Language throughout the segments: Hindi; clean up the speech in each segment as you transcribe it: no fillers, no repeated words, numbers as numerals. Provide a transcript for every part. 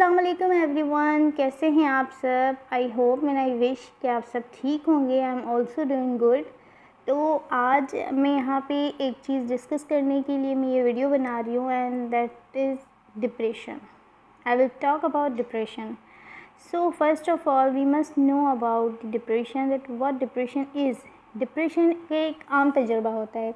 अस्सलाम वालेकुम एवरीवन, कैसे हैं आप सब। I hope and I wish कि आप सब ठीक होंगे। I am also doing good. तो आज मैं यहाँ पे एक चीज़ डिस्कस करने के लिए मैं ये वीडियो बना रही हूँ and that is depression. I will talk about depression. So first of all we must know about depression, that what depression is. Depression एक आम तजुर्बा होता है,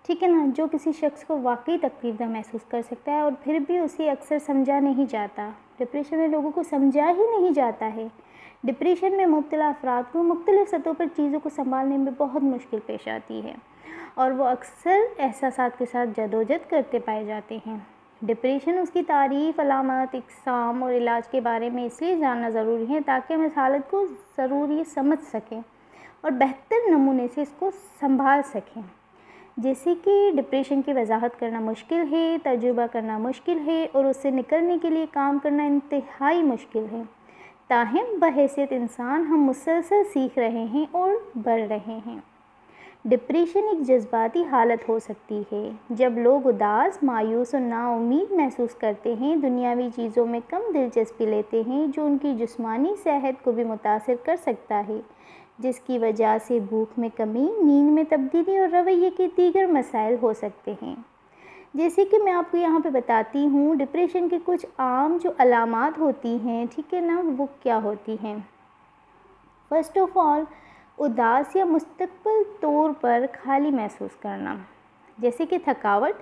ठीक है ना, जो किसी शख्स को वाकई तकलीफ का महसूस कर सकता है और फिर भी उसे अक्सर समझा नहीं जाता। डिप्रेशन में लोगों को समझा ही नहीं जाता है। डिप्रेशन में मुब्तला अफराद को मुख्तलिफ़ सतहों पर चीज़ों को संभालने में बहुत मुश्किल पेश आती है और वो अक्सर एहसासात के साथ जदोजहद करते पाए जाते हैं। डिप्रेशन, उसकी तारीफ़, अलामत, इक़साम और इलाज के बारे में इसलिए जानना ज़रूरी है ताकि हम इस हालत को ज़रूरी समझ सकें और बेहतर नमूने से इसको संभाल सकें। जैसे कि डिप्रेशन की वजाहत करना मुश्किल है, तजुर्बा करना मुश्किल है और उससे निकलने के लिए काम करना इंतहाई मुश्किल है। ताहम बहैसियत इंसान हम मुसलसल सीख रहे हैं और बढ़ रहे हैं। डिप्रेशन एक जज्बाती हालत हो सकती है जब लोग उदास, मायूस और नाउम्मीद महसूस करते हैं, दुनियावी चीज़ों में कम दिलचस्पी लेते हैं, जो उनकी जिस्मानी सेहत को भी मुतासिर कर सकता है, जिसकी वजह से भूख में कमी, नींद में तब्दीली और रवैये के दीगर मसाइल हो सकते हैं। जैसे कि मैं आपको यहाँ पे बताती हूँ डिप्रेशन के कुछ आम जो अलामात होती हैं, ठीक है ना, वो क्या होती हैं। फर्स्ट ऑफ ऑल, उदास या मुस्तक़बिल तौर पर खाली महसूस करना, जैसे कि थकावट,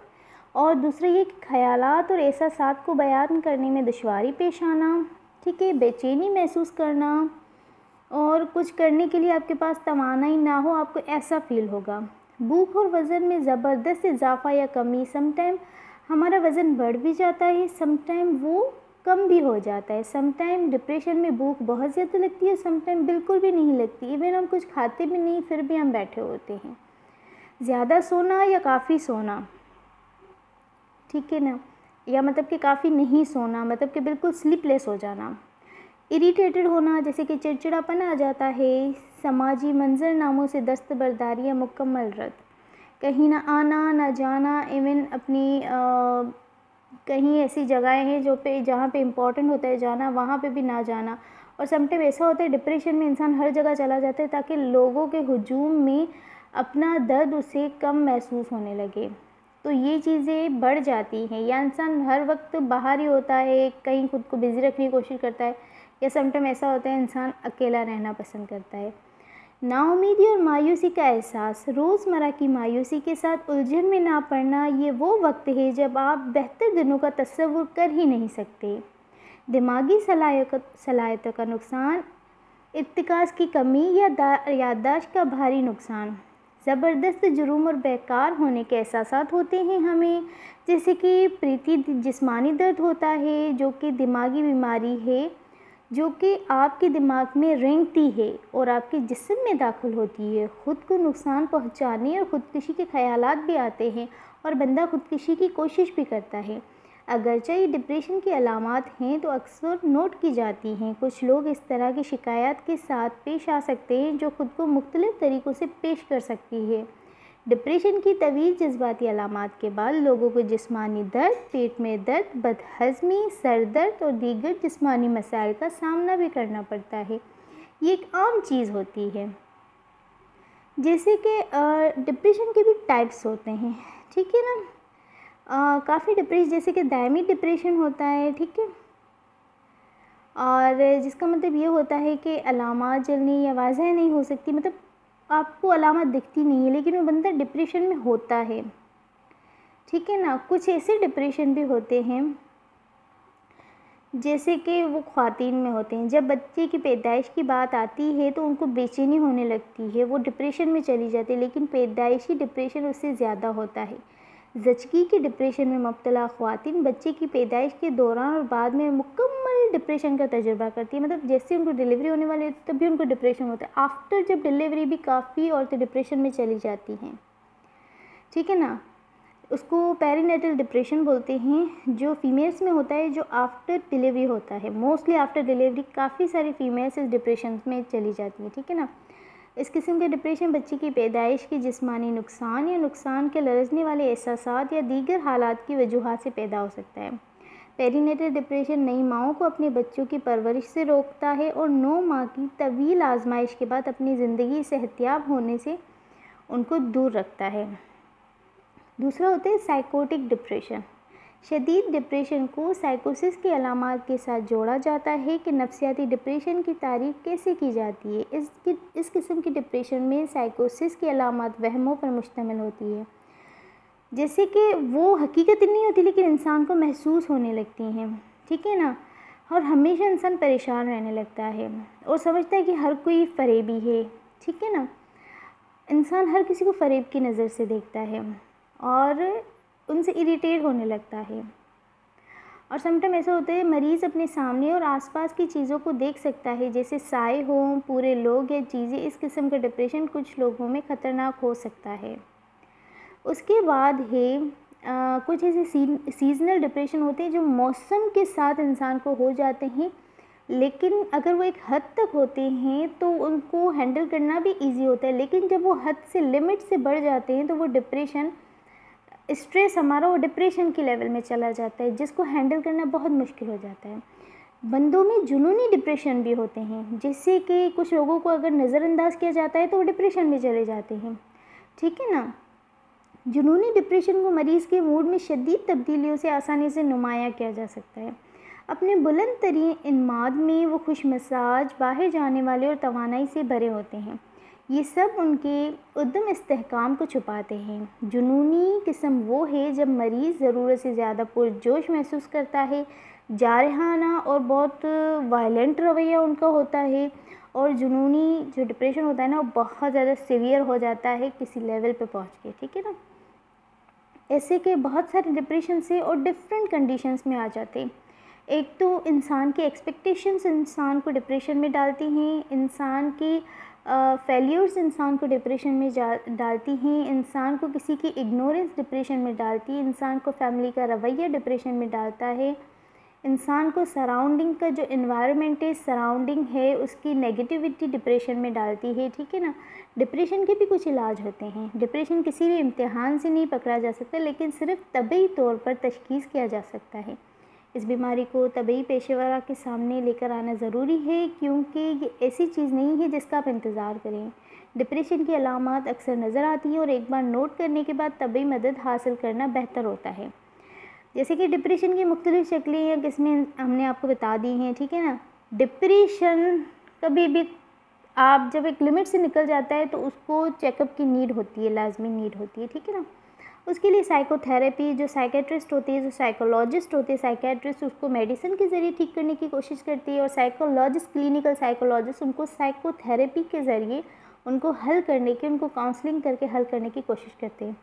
और दूसरा ये कि ख़यालात और एहसासात को बयान करने में दुश्वारी पेश आना, ठीक है, बेचैनी महसूस करना और कुछ करने के लिए आपके पास तवानाई ना हो, आपको ऐसा फ़ील होगा। भूख और वज़न में ज़बरदस्त इजाफ़ा या कमी, समटाइम हमारा वज़न बढ़ भी जाता है, समटाइम वो कम भी हो जाता है। समटाइम डिप्रेशन में भूख बहुत ज़्यादा लगती है, समटाइम बिल्कुल भी नहीं लगती, इवन हम कुछ खाते भी नहीं फिर भी हम बैठे होते हैं। ज़्यादा सोना या काफ़ी सोना, ठीक है ना, या मतलब कि काफ़ी नहीं सोना, मतलब कि बिल्कुल स्लीपलेस हो जाना। इरिटेटेड होना, जैसे कि चिड़चिड़ापन आ जाता है। समाजी मंजरनामों से दस्तबरदारी या मुकम्मल रद्द, कहीं ना आना ना जाना, इवन अपनी कहीं ऐसी जगहें हैं जहाँ पे इम्पोर्टेंट होता है जाना, वहाँ पे भी ना जाना। और समटाइम ऐसा होता है डिप्रेशन में इंसान हर जगह चला जाता है ताकि लोगों के हुजूम में अपना दर्द उसे कम महसूस होने लगे, तो ये चीज़ें बढ़ जाती हैं। या इंसान हर वक्त बाहर ही होता है, कहीं खुद को बिज़ी रखने की कोशिश करता है, या समटाइम ऐसा होता है इंसान अकेला रहना पसंद करता है। नाउम्मीदी और मायूसी का एहसास, रोज़मर्रा की मायूसी के साथ उलझन में ना पड़ना, ये वो वक्त है जब आप बेहतर दिनों का तस्वुर कर ही नहीं सकते। दिमागी सलाहियतों का नुकसान, इत्तेकाज़ की कमी या याददाश्त का भारी नुकसान, ज़बरदस्त जुर्म और बेकार होने के एहसासात होते हैं हमें, जैसे कि प्रीति जिस्मानी दर्द होता है जो कि दिमागी बीमारी है, जो कि आपके दिमाग में रेंगती है और आपके जिस्म में दाखिल होती है। ख़ुद को नुकसान पहुंचाने और ख़ुदकुशी के ख़यालात भी आते हैं और बंदा ख़ुदकुशी की कोशिश भी करता है। अगरचे ये डिप्रेशन की अलामात हैं तो अक्सर नोट की जाती हैं। कुछ लोग इस तरह की शिकायत के साथ पेश आ सकते हैं जो ख़ुद को मुख्तलिफ़ तरीक़ों से पेश कर सकती है। डिप्रेशन की तवील जज्बाती अलामात के बाद लोगों को जिस्मानी दर्द, पेट में दर्द, बदहज़मी, सर दर्द और दीगर जिस्मानी मसाइल का सामना भी करना पड़ता है। ये एक आम चीज़ होती है। जैसे कि डिप्रेशन के भी टाइप्स होते हैं, ठीक है ना। काफ़ी डिप्रेशन, जैसे कि दायमी डिप्रेशन होता है, ठीक है, और जिसका मतलब ये होता है कि अलामात जल्दी या वाज़ह नहीं हो सकती, मतलब आपको अलामत दिखती नहीं है लेकिन वो बंदा डिप्रेशन में होता है, ठीक है ना। कुछ ऐसे डिप्रेशन भी होते हैं जैसे कि वो ख़वातीन में होते हैं, जब बच्चे की पैदाइश की बात आती है तो उनको बेचैनी होने लगती है, वो डिप्रेशन में चली जाती है, लेकिन पैदाइशी डिप्रेशन उससे ज़्यादा होता है। ज़चगी के डिप्रेशन में मुब्तला ख़वातीन बच्चे की पैदाइश के दौरान और बाद में मुकम्मल डिप्रेशन का तजुर्बा करती है, मतलब जैसे उनको डिलीवरी होने वाली है तब भी उनको डिप्रेशन होता है। आफ्टर जब डिलीवरी भी काफ़ी औरतें डिप्रेशन में चली जाती हैं, ठीक है ना। उसको पेरीनेटल डिप्रेशन बोलते हैं, जो फीमेल्स में होता है, जो आफ्टर डिलीवरी होता है। मोस्टली आफ्टर डिलीवरी काफ़ी सारी फीमेल्स इस डिप्रेशन में चली जाती हैं, ठीक है ना। इस किस्म के डिप्रेशन बच्चे की पैदाइश के जिस्मानी नुकसान या नुकसान के लरज़ने वाले एहसासात या दीगर हालात की वजूहात से पैदा हो सकता है। पेरीनेटल डिप्रेशन नई माँओं को अपने बच्चों की परवरिश से रोकता है और 9 माह की तवील आजमाइश के बाद अपनी ज़िंदगी सेहतियाब होने से उनको दूर रखता है। दूसरा होता है साइकोटिक डिप्रेशन। शदीद डिप्रेशन को साइकोसिस के अलामात के साथ जोड़ा जाता है कि नफ्सियाती डिप्रेशन की तारीफ़ कैसे की जाती है। इस किस्म की डिप्रेशन में साइकोसिस की अलामात वहमों पर मुश्तमिल होती है, जैसे कि वो हकीकत नहीं होती लेकिन इंसान को महसूस होने लगती हैं, ठीक है ना। और हमेशा इंसान परेशान रहने लगता है और समझता है कि हर कोई फरेबी है, ठीक है ना। इंसान हर किसी को फरेब की नज़र से देखता है और उनसे इरिटेट होने लगता है। और समटाइम ऐसा होता है मरीज़ अपने सामने और आसपास की चीज़ों को देख सकता है, जैसे साए हों, पूरे लोग या चीज़ें। इस किस्म का डिप्रेशन कुछ लोगों में ख़तरनाक हो सकता है। उसके बाद है कुछ ऐसे सीजनल डिप्रेशन होते हैं जो मौसम के साथ इंसान को हो जाते हैं, लेकिन अगर वो एक हद तक होते हैं तो उनको हैंडल करना भी इजी होता है। लेकिन जब वो हद से लिमिट से बढ़ जाते हैं तो वो डिप्रेशन, स्ट्रेस हमारा वो डिप्रेशन के लेवल में चला जाता है, जिसको हैंडल करना बहुत मुश्किल हो जाता है। बंदों में जुनूनी डिप्रेशन भी होते हैं, जिससे कि कुछ लोगों को अगर नज़रअंदाज किया जाता है तो वो डिप्रेशन में चले जाते हैं, ठीक है ना। जुनूनी डिप्रेशन को मरीज़ के मूड में शदीद तब्दीलियों से आसानी से नुमायाँ किया जा सकता है। अपने बुलंद तरीन इन्माद में वो खुश मिजाज, बाहर जाने वाले और तवानाई से भरे होते हैं। ये सब उनके उद्दम इस्तेहकाम को छुपाते हैं। जुनूनी किस्म वो है जब मरीज़ ज़रूरत से ज़्यादा पुरजोश महसूस करता है, जारहाना और बहुत वायलेंट रवैया उनका होता है। और जुनूनी जो डिप्रेशन होता है ना, वो बहुत ज़्यादा सीवियर हो जाता है किसी लेवल पे पहुँच के, ठीक है ना। ऐसे के बहुत सारे डिप्रेशन से और डिफरेंट कंडीशंस में आ जाते हैं। एक तो इंसान की एक्सपेक्टेशंस इंसान को डिप्रेशन में डालती हैं, इंसान की फेल्यूर्स इंसान को डिप्रेशन में डालती हैं, इंसान को किसी की इग्नोरेंस डिप्रेशन में डालती है, इंसान को फैमिली का रवैया डिप्रेशन में डालता है, इंसान को सराउंडिंग का जो इन्वायरमेंट है, सराउंडिंग है, उसकी नेगेटिविटी डिप्रेशन में डालती है, ठीक है ना। डिप्रेशन के भी कुछ इलाज होते हैं। डिप्रेशन किसी भी इम्तिहान से नहीं पकड़ा जा सकता, लेकिन सिर्फ तबी तौर पर तशख़ीस किया जा सकता है। इस बीमारी को तबी पेशेवरा के सामने लेकर आना ज़रूरी है, क्योंकि ये ऐसी चीज़ नहीं है जिसका आप इंतज़ार करें। डिप्रेशन की अलामात अक्सर नज़र आती हैं और एक बार नोट करने के बाद तबी मदद हासिल करना बेहतर होता है। जैसे कि डिप्रेशन की मुख्तलिफ़ शक्लें या किस्में हमने आपको बता दी हैं, ठीक है ना। डिप्रेशन कभी भी आप जब एक लिमिट से निकल जाता है तो उसको चेकअप की नीड होती है, लाजमी नीड होती है, ठीक है ना। उसके लिए साइकोथेरेपी, जो साइकेट्रिस्ट होती है, जो साइकोलॉजिस्ट होती है, साइकेट्रिस्ट उसको मेडिसिन के ज़रिए ठीक करने की कोशिश करती है, और साइकोलॉजिस्ट, क्लिनिकल साइकोलॉजिस्ट उनको साइकोथेरेपी के ज़रिए उनको हल करने की, उनको काउंसलिंग करके हल करने की कोशिश करते हैं,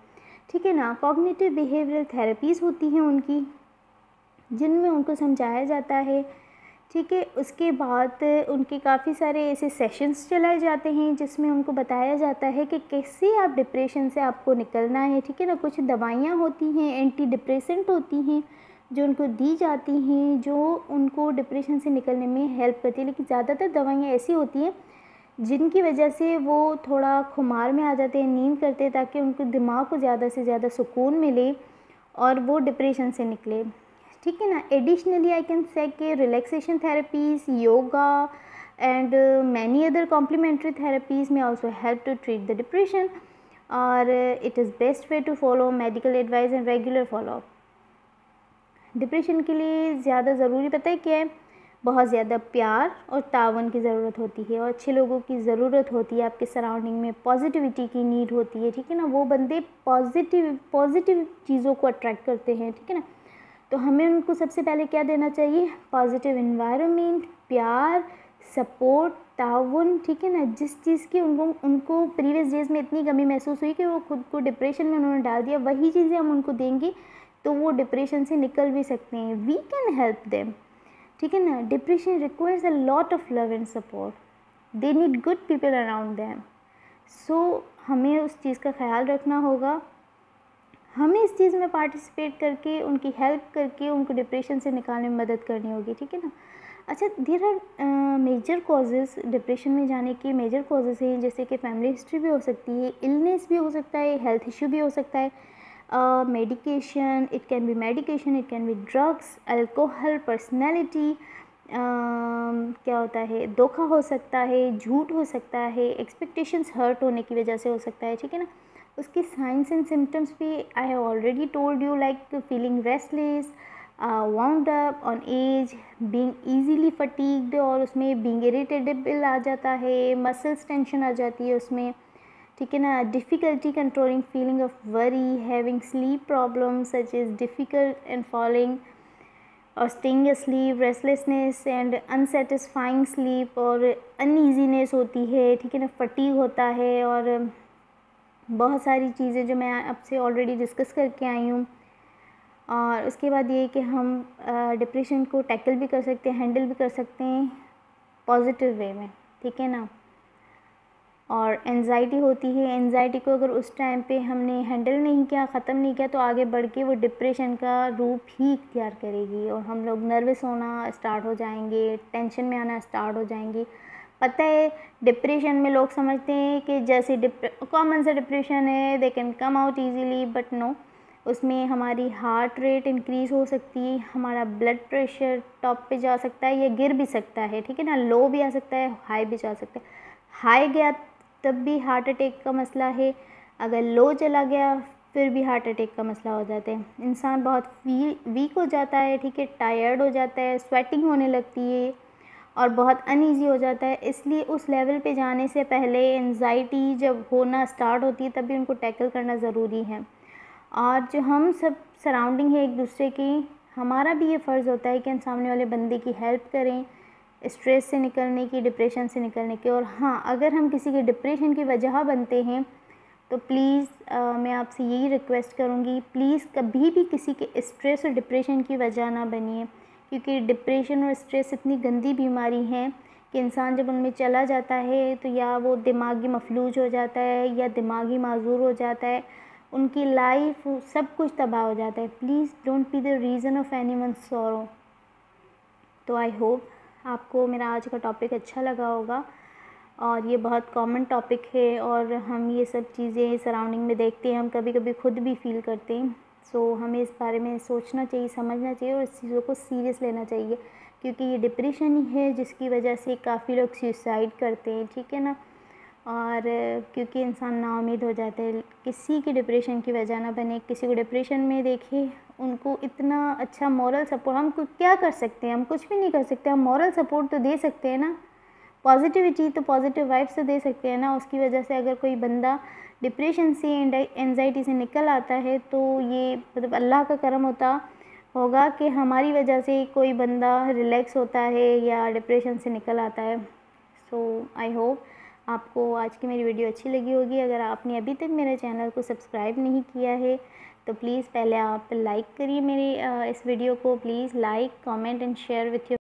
ठीक है ना। कॉग्निटिव बिहेवियरल थेरेपीज़ होती हैं उनकी, जिनमें उनको समझाया जाता है, ठीक है। उसके बाद उनके काफ़ी सारे ऐसे सेशंस चलाए जाते हैं जिसमें उनको बताया जाता है कि कैसे आप डिप्रेशन से आपको निकलना है, ठीक है ना। कुछ दवाइयाँ होती हैं, एंटी डिप्रेसेंट होती हैं, जो उनको दी जाती हैं, जो उनको डिप्रेशन से निकलने में हेल्प करती है। लेकिन ज़्यादातर दवाइयाँ ऐसी होती हैं जिनकी वजह से वो थोड़ा खुमार में आ जाते हैं, नींद करते हैं, ताकि उनको दिमाग को ज़्यादा से ज़्यादा सुकून मिले और वो डिप्रेशन से निकले, ठीक है ना। एडिशनली आई कैन से कि relaxation therapies, yoga and many other complementary therapies may also help to treat the depression, और it is best way to follow medical advice and regular followup. Depression के लिए ज़्यादा ज़रूरी पता है क्या है? बहुत ज़्यादा प्यार और तावन की ज़रूरत होती है, और अच्छे लोगों की ज़रूरत होती है। आपके सराउंडिंग में पॉजिटिविटी की नीड होती है, ठीक है ना। वो बंदे पॉजिटिव चीज़ों को अट्रैक्ट करते हैं, ठीक है ना। तो हमें उनको सबसे पहले क्या देना चाहिए? पॉजिटिव इन्वायरमेंट, प्यार, सपोर्ट, ताउन, ठीक है ना। जिस चीज़ की उनको प्रीवियस डेज़ में इतनी कमी महसूस हुई कि वो खुद को डिप्रेशन में उन्होंने डाल दिया, वही चीज़ें हम उनको देंगे तो वो डिप्रेशन से निकल भी सकते हैं। वी कैन हेल्प देम, ठीक है ना। Depression requires a lot of love and support, they need good people around them. So हमें उस चीज़ का ख्याल रखना होगा, हमें इस चीज़ में पार्टिसिपेट करके, उनकी हेल्प करके उनको डिप्रेशन से निकालने में मदद करनी होगी, ठीक है ना। अच्छा, there are major causes depression में जाने के। मेजर कॉजेज़ हैं जैसे कि फैमिली हिस्ट्री भी हो सकती है, इलनेस भी हो सकता है, हेल्थ इशू भी हो सकता है। medication, it can be medication, it can be drugs, alcohol, personality, क्या होता है, धोखा हो सकता है, झूठ हो सकता है, एक्सपेक्टेशंस हर्ट होने की वजह से हो सकता है, ठीक है ना। उसकी साइंस एंड सिम्टम्स भी I have already told you, like feeling restless, wound up on edge, being easily fatigued, और उसमें बीइंग इरिटेटेबल आ जाता है, मसल्स टेंशन आ जाती है उसमें, ठीक है ना। Difficulty controlling feeling of worry, having sleep problems such is difficult and falling or staying asleep, restlessness and unsatisfying sleep, और अनईजीनेस होती है, ठीक है ना, फटीग होता है, और बहुत सारी चीज़ें जो मैं आपसे ऑलरेडी डिस्कस करके आई हूँ। और उसके बाद ये कि हम डिप्रेशन को टैकल भी कर सकते हैं, हैंडल भी कर सकते हैं पॉजिटिव वे में, ठीक है ना। और एंजाइटी होती है, एंजाइटी को अगर उस टाइम पे हमने हैंडल नहीं किया, ख़त्म नहीं किया, तो आगे बढ़ के वो डिप्रेशन का रूप ही इख्तियार करेगी और हम लोग नर्वस होना स्टार्ट हो जाएंगे, टेंशन में आना स्टार्ट हो जाएंगी। पता है डिप्रेशन में लोग समझते हैं कि जैसे कॉमन सा डिप्रेशन है, they can come out easily, but no, उसमें हमारी हार्ट रेट इंक्रीज़ हो सकती है, हमारा ब्लड प्रेशर टॉप पे जा सकता है या गिर भी सकता है, ठीक है ना। लो भी आ सकता है, हाई भी जा सकता है। हाई गया तब भी हार्ट अटैक का मसला है, अगर लो चला गया फिर भी हार्ट अटैक का मसला हो जाता है। इंसान बहुत वीक हो जाता है, ठीक है, टायर्ड हो जाता है, स्वेटिंग होने लगती है और बहुत अनईजी हो जाता है। इसलिए उस लेवल पे जाने से पहले एंजाइटी जब होना स्टार्ट होती है तभी उनको टैकल करना ज़रूरी है। और जो हम सब सराउंडिंग है एक दूसरे की, हमारा भी ये फ़र्ज़ होता है कि हम सामने वाले बंदे की हेल्प करें स्ट्रेस से निकलने की, डिप्रेशन से निकलने की। और हाँ, अगर हम किसी के डिप्रेशन की वजह बनते हैं तो प्लीज़ मैं आपसे यही रिक्वेस्ट करूँगी, प्लीज़ कभी भी किसी के स्ट्रेस और डिप्रेशन की वजह ना बनिए, क्योंकि डिप्रेशन और स्ट्रेस इतनी गंदी बीमारी हैं कि इंसान जब उनमें चला जाता है तो या वो दिमागी मफलूज हो जाता है या दिमागी माजूर हो जाता है, उनकी लाइफ सब कुछ तबाह हो जाता है। Please don't be the reason of anyone's sorrow. तो आई होप आपको मेरा आज का टॉपिक अच्छा लगा होगा, और ये बहुत कॉमन टॉपिक है और हम ये सब चीज़ें सराउंडिंग में देखते हैं, हम कभी कभी खुद भी फील करते हैं। सो हमें इस बारे में सोचना चाहिए, समझना चाहिए और इस चीज़ों को सीरियस लेना चाहिए, क्योंकि ये डिप्रेशन ही है जिसकी वजह से काफ़ी लोग सुसाइड करते हैं, ठीक है ना। और क्योंकि इंसान नाउम्मीद हो जाते हैं, किसी की डिप्रेशन की वजह ना बने। किसी को डिप्रेशन में देखे, उनको इतना अच्छा मॉरल सपोर्ट, हम क्या कर सकते हैं, हम कुछ भी नहीं कर सकते, हम मॉरल सपोर्ट तो दे सकते हैं ना, पॉजिटिविटी तो पॉजिटिव वाइब्स तो दे सकते हैं ना। उसकी वजह से अगर कोई बंदा डिप्रेशन से, एंजाइटी से निकल आता है तो ये मतलब अल्लाह का करम होगा कि हमारी वजह से कोई बंदा रिलैक्स होता है या डिप्रेशन से निकल आता है। सो आई होप आपको आज की मेरी वीडियो अच्छी लगी होगी। अगर आपने अभी तक मेरे चैनल को सब्सक्राइब नहीं किया है तो प्लीज़ पहले आप लाइक करिए मेरे इस वीडियो को, please like, comment and share with your